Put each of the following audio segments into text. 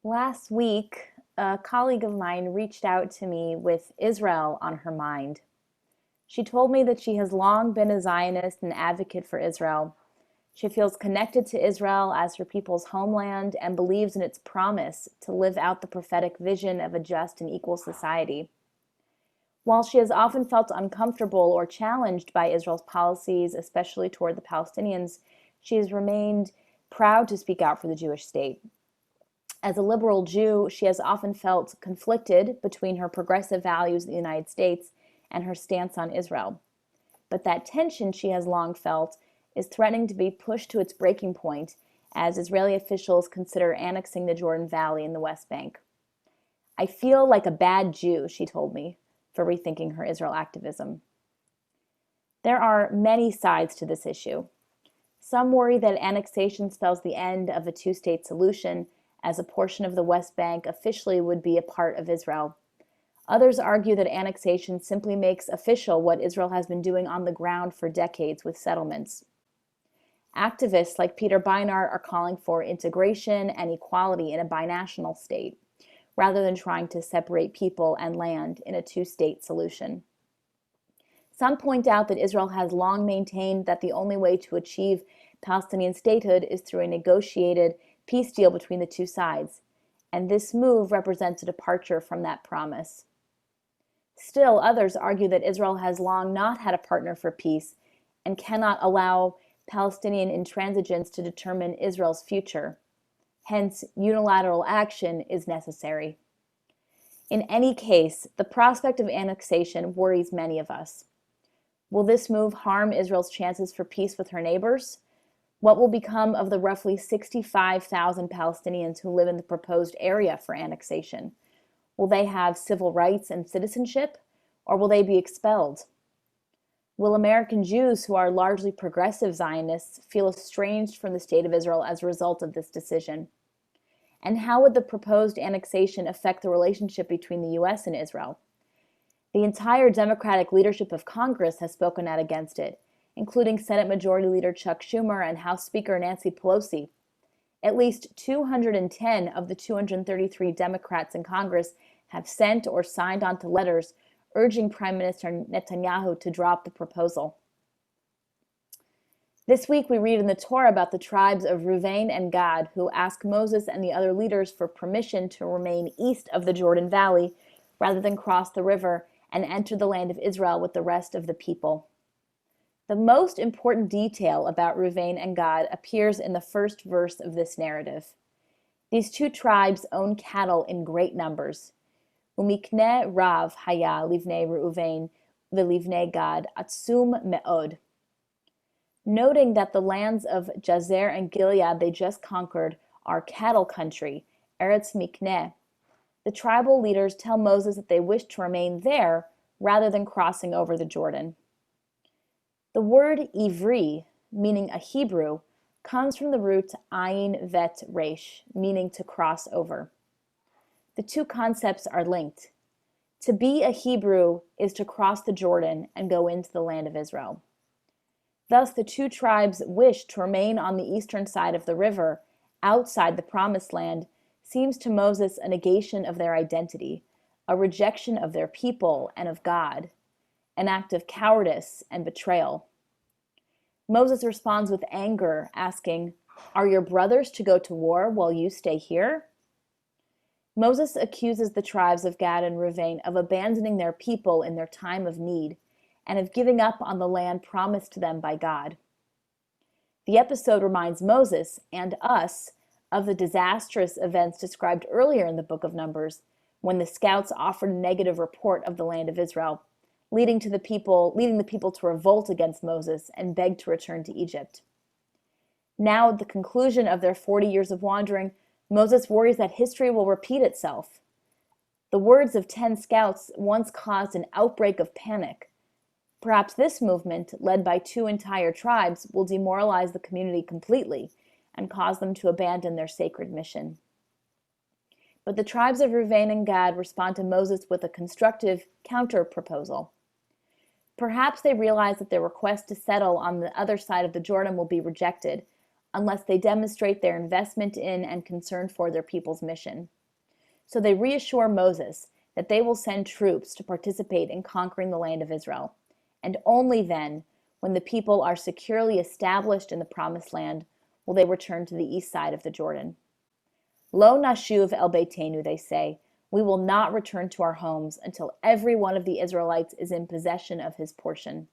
Last week, a colleague of mine reached out to me with Israel on her mind. She told me that she has long been a Zionist and advocate for Israel. She feels connected to Israel as her people's homeland and believes in its promise to live out the prophetic vision of a just and equal society. While she has often felt uncomfortable or challenged by Israel's policies, especially toward the Palestinians, she has remained proud to speak out for the Jewish state. As a liberal Jew, she has often felt conflicted between her progressive values in the United States and her stance on Israel. But that tension she has long felt is threatening to be pushed to its breaking point as Israeli officials consider annexing the Jordan Valley in the West Bank. I feel like a bad Jew, she told me, for rethinking her Israel activism. There are many sides to this issue. Some worry that annexation spells the end of a two-state solution, as a portion of the West Bank officially would be a part of Israel. Others argue that annexation simply makes official what Israel has been doing on the ground for decades with settlements. Activists like Peter Beinart are calling for integration and equality in a binational state, rather than trying to separate people and land in a two-state solution. Some point out that Israel has long maintained that the only way to achieve Palestinian statehood is through a negotiated peace deal between the two sides, and this move represents a departure from that promise. Still, others argue that Israel has long not had a partner for peace and cannot allow Palestinian intransigence to determine Israel's future. Hence, unilateral action is necessary. In any case, the prospect of annexation worries many of us. Will this move harm Israel's chances for peace with her neighbors? What will become of the roughly 65,000 Palestinians who live in the proposed area for annexation? Will they have civil rights and citizenship, or will they be expelled? Will American Jews, who are largely progressive Zionists, feel estranged from the state of Israel as a result of this decision? And how would the proposed annexation affect the relationship between the U.S. and Israel? The entire Democratic leadership of Congress has spoken out against it, including Senate Majority Leader Chuck Schumer and House Speaker Nancy Pelosi. At least 210 of the 233 Democrats in Congress have sent or signed onto letters urging Prime Minister Netanyahu to drop the proposal. This week we read in the Torah about the tribes of Reuven and Gad who ask Moses and the other leaders for permission to remain east of the Jordan Valley rather than cross the river and enter the land of Israel with the rest of the people. The most important detail about Reuven and Gad appears in the first verse of this narrative. These two tribes own cattle in great numbers. Umikne rav haya livnei Reuven v'livnei Gad atzum me'od. Noting that the lands of Jazer and Gilead they just conquered are cattle country, Eretz Mikneh, the tribal leaders tell Moses that they wish to remain there rather than crossing over the Jordan. The word Ivri, meaning a Hebrew, comes from the root ayin vet resh, meaning to cross over. The two concepts are linked. To be a Hebrew is to cross the Jordan and go into the land of Israel. Thus, the two tribes wish to remain on the eastern side of the river, outside the Promised Land, seems to Moses a negation of their identity, a rejection of their people and of God, an act of cowardice and betrayal. Moses responds with anger, asking, "Are your brothers to go to war while you stay here?" Moses accuses the tribes of Gad and Reuven of abandoning their people in their time of need and of giving up on the land promised to them by God. The episode reminds Moses and us of the disastrous events described earlier in the book of Numbers, when the scouts offered a negative report of the land of Israel, leading the people to revolt against Moses and beg to return to Egypt. Now, at the conclusion of their 40 years of wandering, Moses worries that history will repeat itself. The words of 10 scouts once caused an outbreak of panic. Perhaps this movement, led by two entire tribes, will demoralize the community completely and cause them to abandon their sacred mission. But the tribes of Reuven and Gad respond to Moses with a constructive counter-proposal. Perhaps they realize that their request to settle on the other side of the Jordan will be rejected, unless they demonstrate their investment in and concern for their people's mission. So they reassure Moses that they will send troops to participate in conquering the land of Israel, and only then, when the people are securely established in the promised land, will they return to the east side of the Jordan. Lo nashuv el beitenu, they say, we will not return to our homes until every one of the Israelites is in possession of his portion.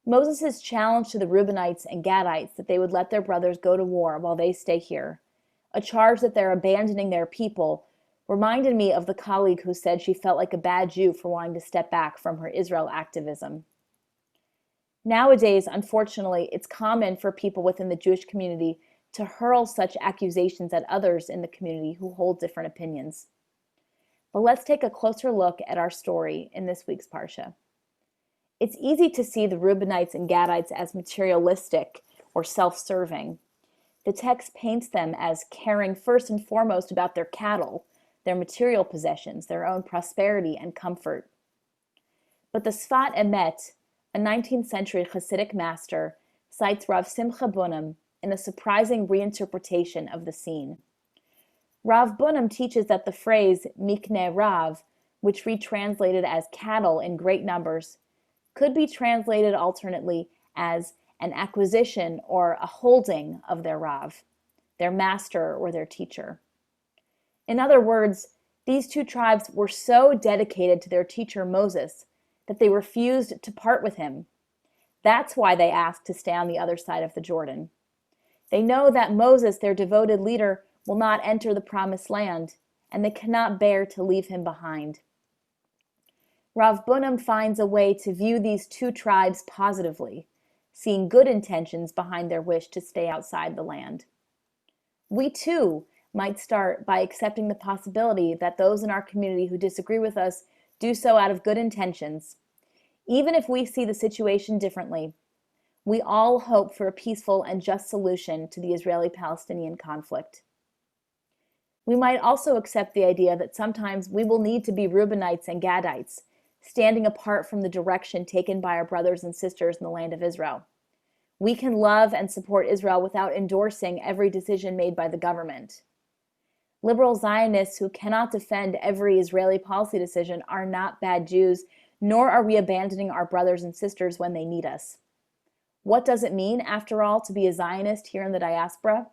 Moses' challenge to the Reubenites and Gadites that they would let their brothers go to war while they stay here, a charge that they're abandoning their people, reminded me of the colleague who said she felt like a bad Jew for wanting to step back from her Israel activism. Nowadays, unfortunately, it's common for people within the Jewish community to hurl such accusations at others in the community who hold different opinions. But let's take a closer look at our story in this week's Parsha. It's easy to see the Reubenites and Gadites as materialistic or self-serving. The text paints them as caring first and foremost about their cattle, their material possessions, their own prosperity and comfort. But the Sfat Emet, a 19th century Hasidic master, cites Rav Simcha Bunim in a surprising reinterpretation of the scene. Rav Bunim teaches that the phrase mikne rav, which retranslated as cattle in great numbers, could be translated alternately as an acquisition or a holding of their rav, their master or their teacher. In other words, these two tribes were so dedicated to their teacher Moses that they refused to part with him. That's why they asked to stay on the other side of the Jordan. They know that Moses, their devoted leader, will not enter the promised land, and they cannot bear to leave him behind. Rav Bunim finds a way to view these two tribes positively, seeing good intentions behind their wish to stay outside the land. We too might start by accepting the possibility that those in our community who disagree with us do so out of good intentions. Even if we see the situation differently, we all hope for a peaceful and just solution to the Israeli-Palestinian conflict. We might also accept the idea that sometimes we will need to be Reubenites and Gadites, standing apart from the direction taken by our brothers and sisters in the land of Israel. We can love and support Israel without endorsing every decision made by the government. Liberal Zionists who cannot defend every Israeli policy decision are not bad Jews, nor are we abandoning our brothers and sisters when they need us. What does it mean, after all, to be a Zionist here in the diaspora?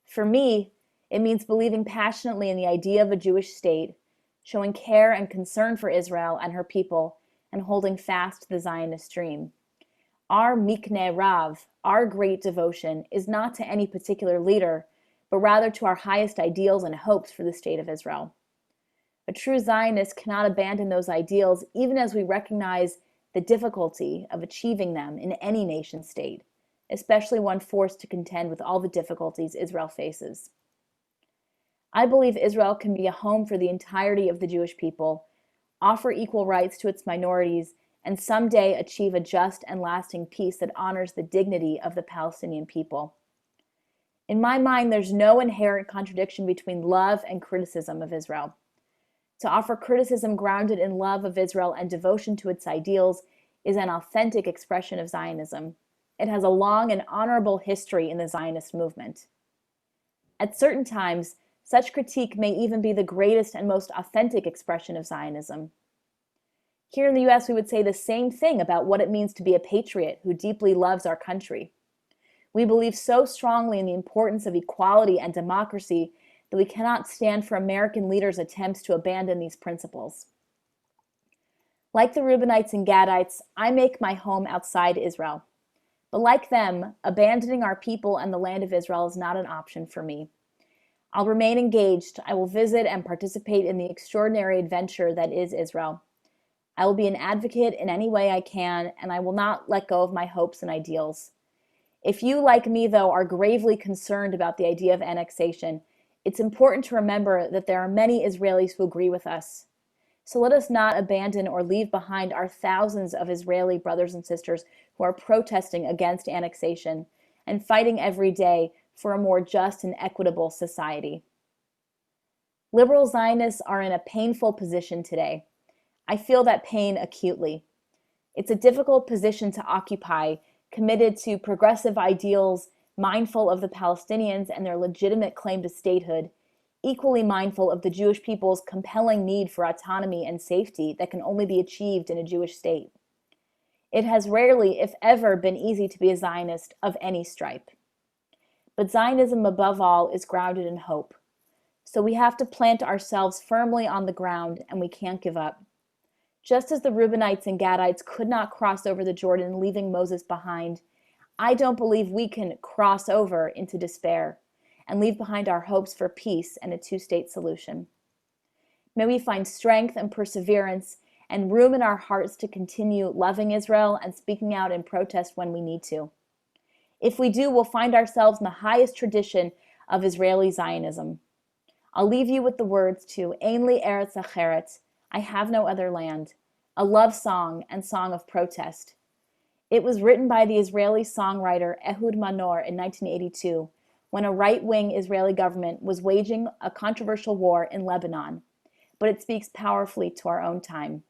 For me, it means believing passionately in the idea of a Jewish state, showing care and concern for Israel and her people, and holding fast to the Zionist dream. Our Mikneh Rav, our great devotion, is not to any particular leader, but rather to our highest ideals and hopes for the state of Israel. A true Zionist cannot abandon those ideals even as we recognize the difficulty of achieving them in any nation state, especially one forced to contend with all the difficulties Israel faces. I believe Israel can be a home for the entirety of the Jewish people, offer equal rights to its minorities, and someday achieve a just and lasting peace that honors the dignity of the Palestinian people. In my mind, there's no inherent contradiction between love and criticism of Israel. To offer criticism grounded in love of Israel and devotion to its ideals is an authentic expression of Zionism. It has a long and honorable history in the Zionist movement. At certain times, such critique may even be the greatest and most authentic expression of Zionism. Here in the U.S., we would say the same thing about what it means to be a patriot who deeply loves our country. We believe so strongly in the importance of equality and democracy that we cannot stand for American leaders' attempts to abandon these principles. Like the Reubenites and Gadites, I make my home outside Israel. But like them, abandoning our people and the land of Israel is not an option for me. I'll remain engaged. I will visit and participate in the extraordinary adventure that is Israel. I will be an advocate in any way I can, and I will not let go of my hopes and ideals. If you, like me, though, are gravely concerned about the idea of annexation, it's important to remember that there are many Israelis who agree with us. So let us not abandon or leave behind our thousands of Israeli brothers and sisters who are protesting against annexation and fighting every day for a more just and equitable society. Liberal Zionists are in a painful position today. I feel that pain acutely. It's a difficult position to occupy, committed to progressive ideals mindful of the Palestinians and their legitimate claim to statehood, equally mindful of the Jewish people's compelling need for autonomy and safety that can only be achieved in a Jewish state. It has rarely, if ever, been easy to be a Zionist of any stripe. But Zionism, above all, is grounded in hope. So we have to plant ourselves firmly on the ground, and we can't give up. Just as the Reubenites and Gadites could not cross over the Jordan, leaving Moses behind, I don't believe we can cross over into despair and leave behind our hopes for peace and a two-state solution. May we find strength and perseverance and room in our hearts to continue loving Israel and speaking out in protest when we need to. If we do, we'll find ourselves in the highest tradition of Israeli Zionism. I'll leave you with the words to Ein li eretz acheret, I have no other land, a love song and song of protest. It was written by the Israeli songwriter Ehud Manor in 1982, when a right-wing Israeli government was waging a controversial war in Lebanon, but it speaks powerfully to our own time.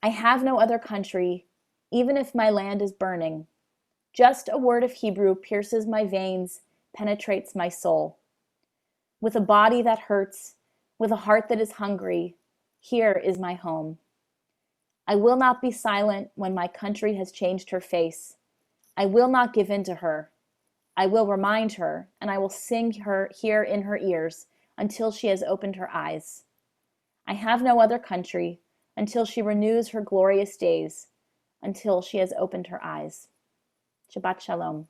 I have no other country, even if my land is burning. Just a word of Hebrew pierces my veins, penetrates my soul. With a body that hurts, with a heart that is hungry, here is my home. I will not be silent when my country has changed her face. I will not give in to her. I will remind her, and I will sing her here in her ears until she has opened her eyes. I have no other country until she renews her glorious days, until she has opened her eyes. Shabbat Shalom.